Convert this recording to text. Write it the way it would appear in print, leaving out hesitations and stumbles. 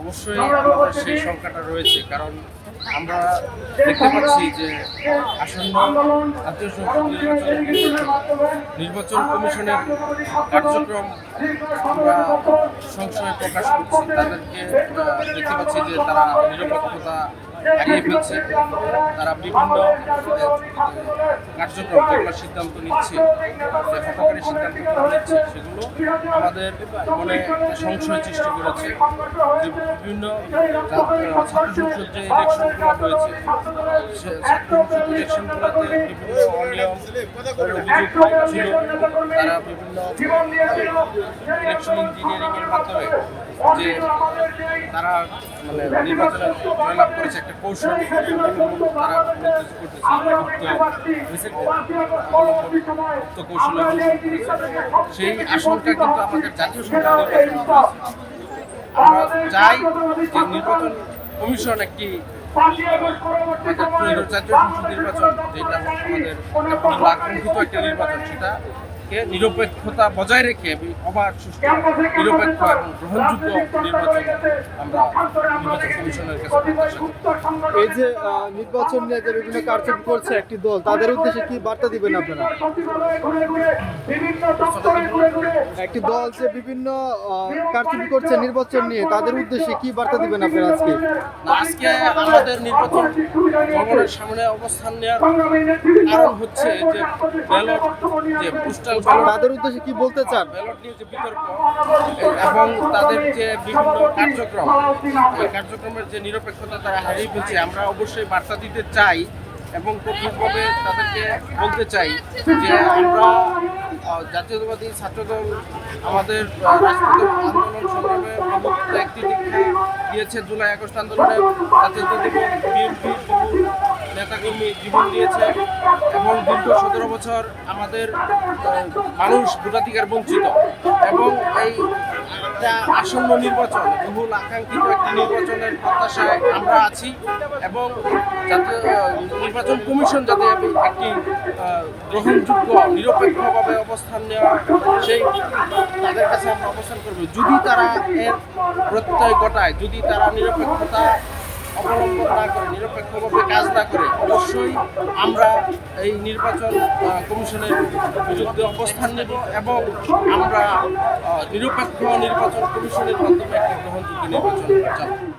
অবশ্যই আমাদের সেই সংখ্যাটা রয়েছে, কারণ আমরা দেখতে পাচ্ছি যে আসন্ন জাতীয় সংসদ নির্বাচন কমিশনের কার্যক্রম আমরা সংশয় প্রকাশ করছি। তাদেরকে দেখতে পাচ্ছি যে তারা নিরপেক্ষতা হারিয়ে ফেলছে। তারা বিভিন্ন কার্যক্রম যেগুলো সিদ্ধান্ত নিচ্ছে, যে হঠকারী সিদ্ধান্তগুলো নিচ্ছে, সেগুলো আমাদের মনে সংশয় সৃষ্টি করেছে। যে বিভিন্ন ছাত্র সংসদ যে ইলেকশনগুলো হয়েছে, সে ছাত্র সংসদ ইলেকশনগুলোতে বিভিন্ন অনিয়ম অভিযোগ ছিল। তারা বিভিন্ন ইলেকশন ইঞ্জিনিয়ারিংয়ের মাধ্যমে যে তারা মানে নির্বাচনে জয়লাভ করেছে একটা কৌশল তারা কৌশল সেই আশঙ্কা কিন্তু আমাদের জাতীয় সংসদ আমরা চাই যে নির্বাচন কমিশন একটি জাতীয় সংসদ নির্বাচন, যেটা আমাদের আকাঙ্ক্ষিত একটা নির্বাচন, সেটাকে নিরপেক্ষতা বজায় রেখে অবাধ, সুষ্ঠু, নিরপেক্ষ এবং গ্রহণযোগ্য নির্বাচন আমরা নির্বাচন কমিশনের কাছে প্রত্যাশা করি। এই যে নির্বাচন নিয়ে যে বিভিন্ন কারচুপি করছে একটি দল, তাদের উদ্দেশ্যে কি বার্তা দিবেন আপনারা? একটি দল যে বিভিন্ন কারচুপি করছে নির্বাচন নিয়ে, তাদের উদ্দেশ্যে কি বার্তা দিবেন আপনারা আজকে? আজকে আমাদের নির্বাচন ভবনের সামনে অবস্থান নেওয়ার কারণ হচ্ছে যে ব্যালট, যে পোস্টাল ব্যালট, তাদের উদ্দেশ্যে কি বলতে চান? ব্যালট নিয়ে যে বিতর্ক এবং তাদের যে বিভিন্ন কার্যক্রম, এই কার্যক্রমের যে নিরপেক্ষতা তারা হারিয়ে ফেলছে, আমরা অবশ্যই বার্তা দিতে চাই এবং কঠোরভাবে তাদেরকে বলতে চাই যে আমরা জাতীয়তাবাদী ছাত্রদল আমাদের রাজপথে আন্দোলন সংগ্রামে প্রভুত্ব একটি দীক্ষা দিয়েছে। জুলাই আগস্ট আন্দোলনে জাতীয়তাবাদী বিএনপি নেতাকর্মী জীবন দিয়েছে এবং দীর্ঘ 17 বছর আমাদের মানুষ ভোটাধিকার বঞ্চিত, এবং এই একটা আসন্ন নির্বাচন, বহুল আকাঙ্ক্ষিত একটি নির্বাচনের প্রত্যাশায় আমরা আছি এবং জাতীয় নির্বাচন কমিশন যাতে একটি গ্রহণযোগ্য নিরপেক্ষভাবে অবস্থান নেওয়া, সেই তাদের কাছে আমরা অবস্থান করব। যদি তারা এর প্রত্যয় ঘটায়, যদি তারা নিরপেক্ষতা অবলম্বন না করে, নিরপেক্ষভাবে কাজ না করে, অবশ্যই আমরা এই নির্বাচন কমিশনের বিরুদ্ধে অবস্থান নেব এবং আমরা নিরপেক্ষ নির্বাচন কমিশনের মাধ্যমে একটি গ্রহণযোগ্য নির্বাচন চালাব।